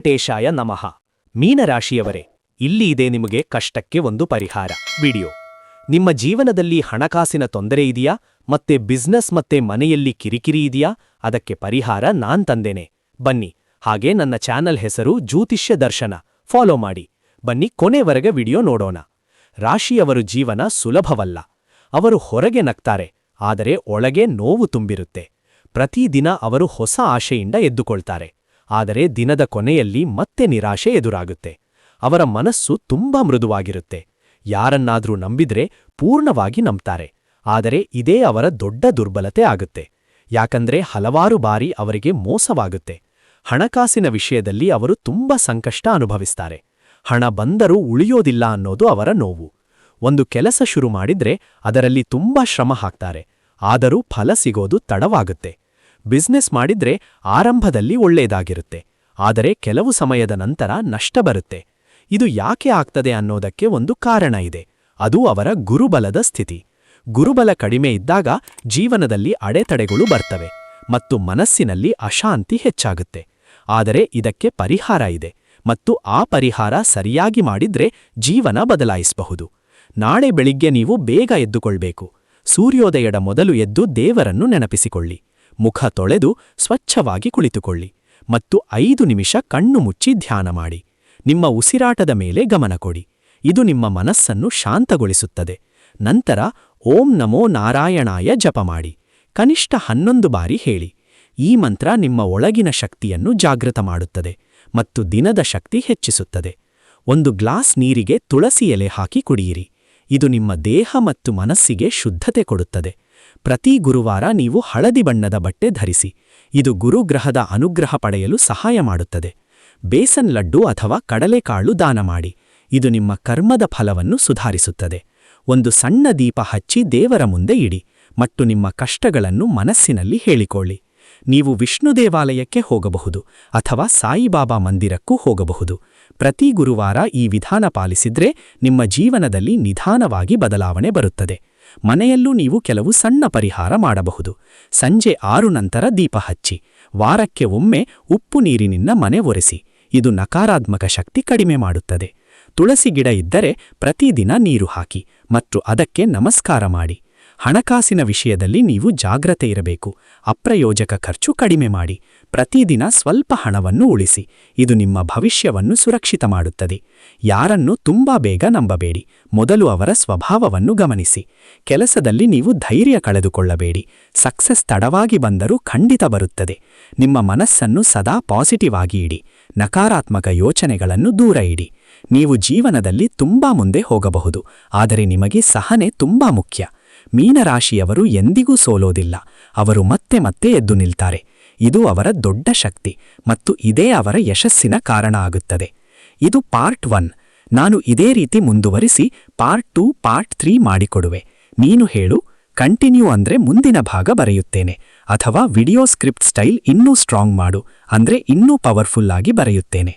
ಟೇಶಾಯ ನಮಃ. ಮೀನರಾಶಿಯವರೇ, ಇಲ್ಲಿ ಇದೆ ನಿಮಗೆ ಕಷ್ಟಕ್ಕೆ ಒಂದು ಪರಿಹಾರ ವಿಡಿಯೋ. ನಿಮ್ಮ ಜೀವನದಲ್ಲಿ ಹಣಕಾಸಿನ ತೊಂದರೆ ಇದೆಯಾ? ಮತ್ತೆ ಬಿಸ್ನೆಸ್ ಮತ್ತೆ ಮನೆಯಲ್ಲಿ ಕಿರಿಕಿರಿ ಇದೆಯಾ? ಅದಕ್ಕೆ ಪರಿಹಾರ ನಾನ್ ತಂದೇನೆ. ಬನ್ನಿ. ಹಾಗೆ ನನ್ನ ಚಾನಲ್ ಹೆಸರು ಜ್ಯೋತಿಷ್ಯ ದರ್ಶನ. ಫಾಲೋ ಮಾಡಿ. ಬನ್ನಿ, ಕೊನೆವರೆಗೆ ವಿಡಿಯೋ ನೋಡೋಣ. ರಾಶಿಯವರ ಜೀವನ ಸುಲಭವಲ್ಲ. ಅವರು ಹೊರಗೆ ನಗ್ತಾರೆ, ಆದರೆ ಒಳಗೆ ನೋವು ತುಂಬಿರುತ್ತೆ. ಪ್ರತಿದಿನ ಅವರು ಹೊಸ ಆಶೆಯಿಂದ ಎದ್ದುಕೊಳ್ತಾರೆ, ಆದರೆ ದಿನದ ಕೊನೆಯಲ್ಲಿ ಮತ್ತೆ ನಿರಾಶೆ ಎದುರಾಗುತ್ತೆ. ಅವರ ಮನಸ್ಸು ತುಂಬಾ ಮೃದುವಾಗಿರುತ್ತೆ. ಯಾರನ್ನಾದ್ರೂ ನಂಬಿದ್ರೆ ಪೂರ್ಣವಾಗಿ ನಂಬ್ತಾರೆ. ಆದರೆ ಇದೇ ಅವರ ದೊಡ್ಡ ದುರ್ಬಲತೆ ಆಗುತ್ತೆ. ಯಾಕಂದ್ರೆ ಹಲವಾರು ಬಾರಿ ಅವರಿಗೆ ಮೋಸವಾಗುತ್ತೆ. ಹಣಕಾಸಿನ ವಿಷಯದಲ್ಲಿ ಅವರು ತುಂಬಾ ಸಂಕಷ್ಟ ಅನುಭವಿಸ್ತಾರೆ. ಹಣ ಬಂದರೂ ಉಳಿಯೋದಿಲ್ಲ ಅನ್ನೋದು ಅವರ ನೋವು. ಒಂದು ಕೆಲಸ ಶುರು ಮಾಡಿದ್ರೆ ಅದರಲ್ಲಿ ತುಂಬಾ ಶ್ರಮ ಹಾಕ್ತಾರೆ, ಆದರೂ ಫಲ ಸಿಗೋದು ತಡವಾಗುತ್ತೆ. ಬಿಸ್ನೆಸ್ ಮಾಡಿದ್ರೆ ಆರಂಭದಲ್ಲಿ ಒಳ್ಳೆಯದಾಗಿರುತ್ತೆ, ಆದರೆ ಕೆಲವು ಸಮಯದ ನಂತರ ನಷ್ಟ ಬರುತ್ತೆ. ಇದು ಯಾಕೆ ಆಗ್ತದೆ ಅನ್ನೋದಕ್ಕೆ ಒಂದು ಕಾರಣ ಇದೆ. ಅದು ಅವರ ಗುರುಬಲದ ಸ್ಥಿತಿ. ಗುರುಬಲ ಕಡಿಮೆ ಇದ್ದಾಗ ಜೀವನದಲ್ಲಿ ಅಡೆತಡೆಗಳು ಬರ್ತವೆ ಮತ್ತು ಮನಸ್ಸಿನಲ್ಲಿ ಅಶಾಂತಿ ಹೆಚ್ಚಾಗುತ್ತೆ. ಆದರೆ ಇದಕ್ಕೆ ಪರಿಹಾರ ಇದೆ, ಮತ್ತು ಆ ಪರಿಹಾರ ಸರಿಯಾಗಿ ಮಾಡಿದ್ರೆ ಜೀವನ ಬದಲಾಯಿಸಬಹುದು. ನಾಳೆ ಬೆಳಿಗ್ಗೆ ನೀವು ಬೇಗ ಎದ್ದುಕೊಳ್ಬೇಕು. ಸೂರ್ಯೋದಯದ ಮೊದಲು ಎದ್ದು ದೇವರನ್ನು ನೆನಪಿಸಿಕೊಳ್ಳಿ. ಮುಖ ತೊಳೆದು ಸ್ವಚ್ಛವಾಗಿ ಕುಳಿತುಕೊಳ್ಳಿ ಮತ್ತು 5 ನಿಮಿಷ ಕಣ್ಣು ಮುಚ್ಚಿ ಧ್ಯಾನ ಮಾಡಿ. ನಿಮ್ಮ ಉಸಿರಾಟದ ಮೇಲೆ ಗಮನ ಕೊಡಿ. ಇದು ನಿಮ್ಮ ಮನಸ್ಸನ್ನು ಶಾಂತಗೊಳಿಸುತ್ತದೆ. ನಂತರ ಓಂ ನಮೋ ನಾರಾಯಣಾಯ ಜಪ ಮಾಡಿ. ಕನಿಷ್ಠ 11 ಬಾರಿ ಹೇಳಿ. ಈ ಮಂತ್ರ ನಿಮ್ಮ ಒಳಗಿನ ಶಕ್ತಿಯನ್ನು ಜಾಗೃತ ಮಾಡುತ್ತದೆ ಮತ್ತು ದಿನದ ಶಕ್ತಿ ಹೆಚ್ಚಿಸುತ್ತದೆ. ಒಂದು ಗ್ಲಾಸ್ ನೀರಿಗೆ ತುಳಸಿ ಎಲೆ ಹಾಕಿ ಕುಡಿಯಿರಿ. ಇದು ನಿಮ್ಮ ದೇಹ ಮತ್ತು ಮನಸ್ಸಿಗೆ ಶುದ್ಧತೆ ಕೊಡುತ್ತದೆ. ಪ್ರತಿ ಗುರುವಾರ ನೀವು ಹಳದಿ ಬಣ್ಣದ ಬಟ್ಟೆ ಧರಿಸಿ. ಇದು ಗುರುಗ್ರಹದ ಅನುಗ್ರಹ ಪಡೆಯಲು ಸಹಾಯ ಮಾಡುತ್ತದೆ. ಬೇಸನ್ ಲಡ್ಡು ಅಥವಾ ಕಡಲೆಕಾಳು ದಾನ ಮಾಡಿ. ಇದು ನಿಮ್ಮ ಕರ್ಮದ ಫಲವನ್ನು ಸುಧಾರಿಸುತ್ತದೆ. ಒಂದು ಸಣ್ಣ ದೀಪ ಹಚ್ಚಿ ದೇವರ ಮುಂದೆ ಇಡಿ ಮತ್ತು ನಿಮ್ಮ ಕಷ್ಟಗಳನ್ನು ಮನಸ್ಸಿನಲ್ಲಿ ಹೇಳಿಕೊಳ್ಳಿ. ನೀವು ವಿಷ್ಣು ದೇವಾಲಯಕ್ಕೆ ಹೋಗಬಹುದು ಅಥವಾ ಸಾಯಿಬಾಬಾ ಮಂದಿರಕ್ಕೂ ಹೋಗಬಹುದು. ಪ್ರತಿ ಗುರುವಾರ ಈ ವಿಧಾನ ಪಾಲಿಸಿದ್ರೆ ನಿಮ್ಮ ಜೀವನದಲ್ಲಿ ನಿಧಾನವಾಗಿ ಬದಲಾವಣೆ ಬರುತ್ತದೆ. ಮನೆಯಲ್ಲೂ ನೀವು ಕೆಲವು ಸಣ್ಣ ಪರಿಹಾರ ಮಾಡಬಹುದು. ಸಂಜೆ 6 ನಂತರ ದೀಪ ಹಚ್ಚಿ. ವಾರಕ್ಕೆ ಒಮ್ಮೆ ಉಪ್ಪು ನೀರಿನಿಂದ ಮನೆ ಒರೆಸಿ. ಇದು ನಕಾರಾತ್ಮಕ ಶಕ್ತಿ ಕಡಿಮೆ ಮಾಡುತ್ತದೆ. ತುಳಸಿ ಗಿಡ ಇದ್ದರೆ ಪ್ರತಿದಿನ ನೀರು ಹಾಕಿ ಮತ್ತು ಅದಕ್ಕೆ ನಮಸ್ಕಾರ ಮಾಡಿ. ಹಣಕಾಸಿನ ವಿಷಯದಲ್ಲಿ ನೀವು ಜಾಗ್ರತೆ ಇರಬೇಕು. ಅಪ್ರಯೋಜಕ ಖರ್ಚು ಕಡಿಮೆ ಮಾಡಿ. ಪ್ರತಿದಿನ ಸ್ವಲ್ಪ ಹಣವನ್ನು ಉಳಿಸಿ. ಇದು ನಿಮ್ಮ ಭವಿಷ್ಯವನ್ನು ಸುರಕ್ಷಿತ ಮಾಡುತ್ತದೆ. ಯಾರನ್ನೂ ತುಂಬಾ ಬೇಗ ನಂಬಬೇಡಿ. ಮೊದಲು ಅವರ ಸ್ವಭಾವವನ್ನು ಗಮನಿಸಿ. ಕೆಲಸದಲ್ಲಿ ನೀವು ಧೈರ್ಯ ಕಳೆದುಕೊಳ್ಳಬೇಡಿ. ಸಕ್ಸಸ್ ತಡವಾಗಿ ಬಂದರೂ ಖಂಡಿತ ಬರುತ್ತದೆ. ನಿಮ್ಮ ಮನಸ್ಸನ್ನು ಸದಾ ಪಾಸಿಟಿವ್ ಆಗಿ ಇಡಿ. ನಕಾರಾತ್ಮಕ ಯೋಚನೆಗಳನ್ನು ದೂರ ಇಡಿ. ನೀವು ಜೀವನದಲ್ಲಿ ತುಂಬಾ ಮುಂದೆ ಹೋಗಬಹುದು, ಆದರೆ ನಿಮಗೆ ಸಹನೆ ತುಂಬಾ ಮುಖ್ಯ. ಮೀನರಾಶಿಯವರು ಎಂದಿಗೂ ಸೋಲೋದಿಲ್ಲ. ಅವರು ಮತ್ತೆ ಮತ್ತೆ ಎದ್ದು ನಿಲ್ತಾರೆ. ಇದು ಅವರ ದೊಡ್ಡ ಶಕ್ತಿ ಮತ್ತು ಇದೇ ಅವರ ಯಶಸ್ಸಿನ ಕಾರಣ ಆಗುತ್ತದೆ. ಇದು ಪಾರ್ಟ್ 1. ನಾನು ಇದೇ ರೀತಿ ಮುಂದುವರಿಸಿ ಪಾರ್ಟ್ 2, ಪಾರ್ಟ್ 3 ಮಾಡಿಕೊಡುವೆ. ನೀನು ಹೇಳು, ಕಂಟಿನ್ಯೂ ಅಂದ್ರೆ ಮುಂದಿನ ಭಾಗ ಬರೆಯುತ್ತೇನೆ, ಅಥವಾ ವಿಡಿಯೋ ಸ್ಕ್ರಿಪ್ಟ್ ಸ್ಟೈಲ್ ಇನ್ನೂ ಸ್ಟ್ರಾಂಗ್ ಮಾಡು ಅಂದ್ರೆ ಇನ್ನೂ ಪವರ್ಫುಲ್ ಆಗಿ ಬರೆಯುತ್ತೇನೆ.